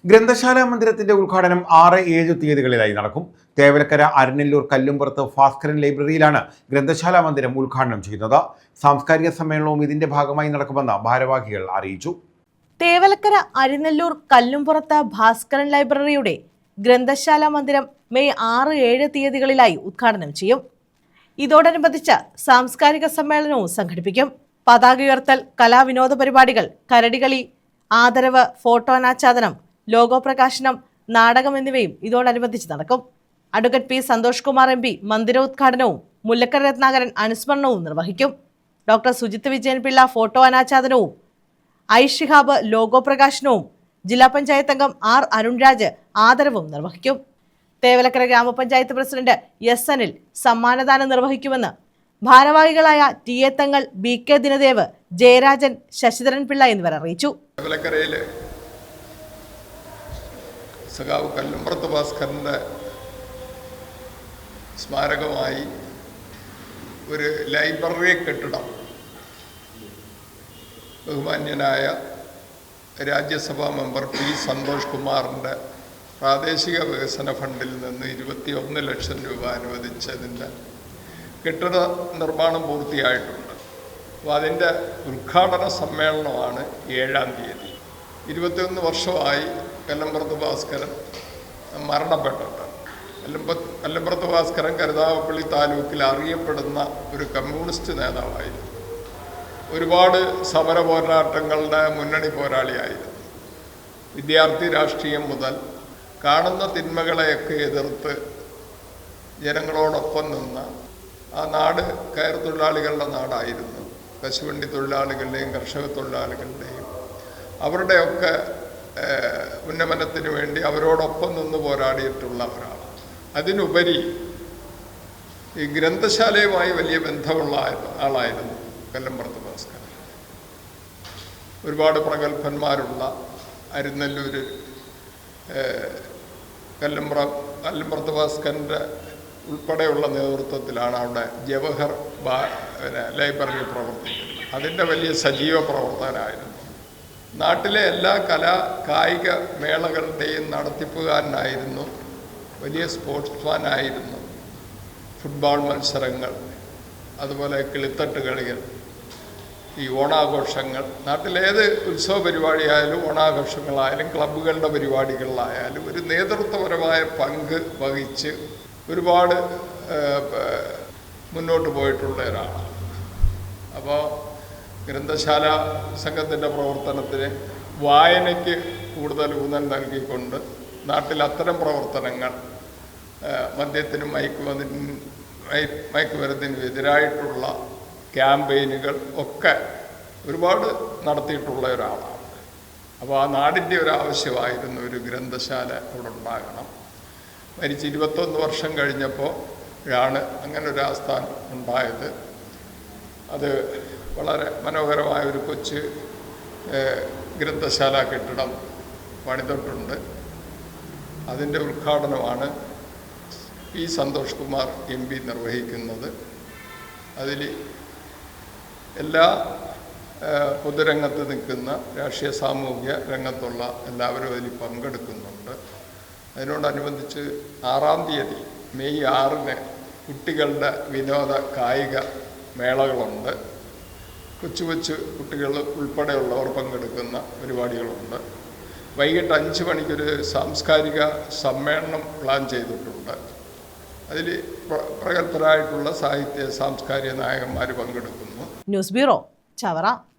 ഗ്രന്ഥശാല മന്ദിരത്തിന്റെ ഉദ്ഘാടനം 6-7 തീയതികളിലായി നടക്കും. തേവലക്കര അരനെല്ലൂർ കല്ലുംപുറത്ത് ഭാസ്കരൻ ലൈബ്രറിയിലാണ് ഗ്രന്ഥശാല മന്ദിരം ഉദ്ഘാടനം ചെയ്യുന്നത്. സാംസ്കാരിക സമ്മേളനവും ഇതിന്റെ ഭാഗമായി നടക്കുമെന്ന് ഭാരവാഹികൾ അറിയിച്ചു. തേവലക്കര അരനെല്ലൂർ കല്ലുംപുറത്ത് ഭാസ്കരൻ ലൈബ്രറിയുടെ ഗ്രന്ഥശാല മന്ദിരം മെയ് 6-7 തീയതികളിലായി ഉദ്ഘാടനം ചെയ്യും. ഇതോടനുബന്ധിച്ച് സാംസ്കാരിക സമ്മേളനവും സംഘടിപ്പിക്കും. പതാക ഉയർത്തൽ, കലാവിനോദ പരിപാടികൾ, കരടികളി, ആദരവ്, ഫോട്ടോ അനാച്ഛാദനം, ലോഗോ പ്രകാശനം, നാടകം എന്നിവയും ഇതോടനുബന്ധിച്ച് നടക്കും. Advocate P Santhosh Kumar MP മന്ദിരോദ്ഘാടനവും മുല്ലക്കര രത്നാകരൻ അനുസ്മരണവും നിർവഹിക്കും. ഡോക്ടർ സുജിത്ത് വിജയൻ പിള്ള ഫോട്ടോ അനാച്ഛാദനവും, ഐ ഷിഹാബ് ലോഗോ പ്രകാശനവും, ജില്ലാ പഞ്ചായത്ത് അംഗം R അരുൺരാജ് ആദരവും നിർവഹിക്കും. തേവലക്കര ഗ്രാമപഞ്ചായത്ത് പ്രസിഡന്റ് S അനിൽ സമ്മാനദാനം നിർവഹിക്കുമെന്ന് ഭാരവാഹികളായ T A Thangal, BK ദിനദേവ്, Jayarajan, Sasidharan Pillai എന്നിവർ അറിയിച്ചു. തേവലക്കരയിലെ സഖാവ് കല്ലുംപുറത്ത് ഭാസ്കരൻ്റെ സ്മാരകമായി ഒരു ലൈബ്രറി കെട്ടിടം ബഹുമാന്യനായ രാജ്യസഭാ മെമ്പർ P സന്തോഷ് കുമാറിൻ്റെ പ്രാദേശിക വികസന ഫണ്ടിൽ നിന്ന് 21 ലക്ഷം രൂപ അനുവദിച്ചതിൻ്റെ കെട്ടിട നിർമ്മാണം പൂർത്തിയായിട്ടുണ്ട്. അപ്പോൾ അതിൻ്റെ ഉദ്ഘാടന സമ്മേളനമാണ് 7-ാം തീയതി. 21 വർഷമായി കല്ലുംപുറത്ത് ഭാസ്കരൻ മരണപ്പെട്ടിട്ട്. കല്ലുംപുറത്ത് ഭാസ്കരൻ കരുനാഗപ്പള്ളി താലൂക്കിൽ അറിയപ്പെടുന്ന ഒരു കമ്മ്യൂണിസ്റ്റ് നേതാവായിരുന്നു. ഒരുപാട് സമര പോരാട്ടങ്ങളുടെ മുന്നണി പോരാളിയായിരുന്നു. വിദ്യാർത്ഥി രാഷ്ട്രീയം മുതൽ കാണുന്ന തിന്മകളെയൊക്കെ എതിർത്ത് ജനങ്ങളോടൊപ്പം നിന്ന ആ നാട് കയർ തൊഴിലാളികളുടെ നാടായിരുന്നു. കശുവണ്ടി തൊഴിലാളികളുടെയും കർഷക തൊഴിലാളികളുടെയും അവരുടെയൊക്കെ ഉന്നമനത്തിന് വേണ്ടി അവരോടൊപ്പം നിന്ന് പോരാടിയിട്ടുള്ള ഒരാൾ. അതിനുപരി ഈ ഗ്രന്ഥശാലയുമായി വലിയ ബന്ധമുള്ള ആളായിരുന്നു കല്ലുംപുറത്ത് ഭാസ്കരൻ. ഒരുപാട് അരനെല്ലൂർ കല്ലുംപുറത്ത് ഭാസ്കരൻ്റെ ഉൾപ്പെടെയുള്ള നേതൃത്വത്തിലാണ് അവിടെ ജവഹർ ലൈബ്രറി പ്രവർത്തിക്കുന്നത്. അതിൻ്റെ വലിയ സജീവ പ്രവർത്തകനായിരുന്നു. നാട്ടിലെ എല്ലാ കായിക മേളകളുടെയും നടത്തിപ്പുകാരനായിരുന്നു. വലിയ സ്പോർട്സ്മാനായിരുന്നു. ഫുട്ബോൾ മത്സരങ്ങൾ, അതുപോലെ കിളിത്തട്ട് കളികൾ, ഈ ഓണാഘോഷങ്ങൾ, നാട്ടിലേത് ഉത്സവ പരിപാടിയായാലും ഓണാഘോഷങ്ങളായാലും ക്ലബ്ബുകളുടെ പരിപാടികളിലായാലും ഒരു നേതൃത്വപരമായ പങ്ക് വഹിച്ച് ഒരുപാട് മുന്നോട്ട് പോയിട്ടുള്ള ഒരാളാണ്. അപ്പോൾ ഗ്രന്ഥശാല സംഘത്തിൻ്റെ പ്രവർത്തനത്തിന് വായനയ്ക്ക് കൂടുതൽ ഊന്നൽ നൽകിക്കൊണ്ട് നാട്ടിൽ അത്തരം പ്രവർത്തനങ്ങൾ, മദ്യത്തിനും മയക്കുമരുന്നിനും എതിരായിട്ടുള്ള ക്യാമ്പയിനുകൾ ഒക്കെ ഒരുപാട് നടത്തിയിട്ടുള്ള ഒരാളാണ്. അപ്പോൾ ആ നാടിൻ്റെ ഒരാവശ്യമായിരുന്നു ഒരു ഗ്രന്ഥശാല അവിടെ ഉണ്ടാകണം. മരിച്ച് 21 വർഷം കഴിഞ്ഞപ്പോൾ ആണ് അങ്ങനെ ഒരു ആസ്ഥാനം ഉണ്ടായത്. അത് വളരെ മനോഹരമായ ഒരു കൊച്ചു ഗ്രന്ഥശാല കെട്ടിടം പണിതിട്ടുണ്ട്. അതിൻ്റെ ഉദ്ഘാടനമാണ് P സന്തോഷ് കുമാർ MP നിർവഹിക്കുന്നത്. അതിൽ എല്ലാ പൊതുരംഗത്ത് നിൽക്കുന്ന രാഷ്ട്രീയ സാമൂഹിക രംഗത്തുള്ള എല്ലാവരും അതിൽ പങ്കെടുക്കുന്നുണ്ട്. അതിനോടനുബന്ധിച്ച് 6-ാം തീയതി മെയ് 6-ന് കുട്ടികളുടെ വിനോദ കായിക മേളകളുണ്ട്. കൊച്ചു കുട്ടികൾ ഉൾപ്പെടെയുള്ളവർ പങ്കെടുക്കുന്ന പരിപാടികളുണ്ട്. വൈകിട്ട് 5 മണിക്കൊരു സാംസ്കാരിക സമ്മേളനം പ്ലാൻ ചെയ്തിട്ടുണ്ട്. അതിൽ പ്രഗത്ഭരായിട്ടുള്ള സാഹിത്യ സാംസ്കാരിക നായകന്മാർ പങ്കെടുക്കുന്നു. News bureau, Chavara.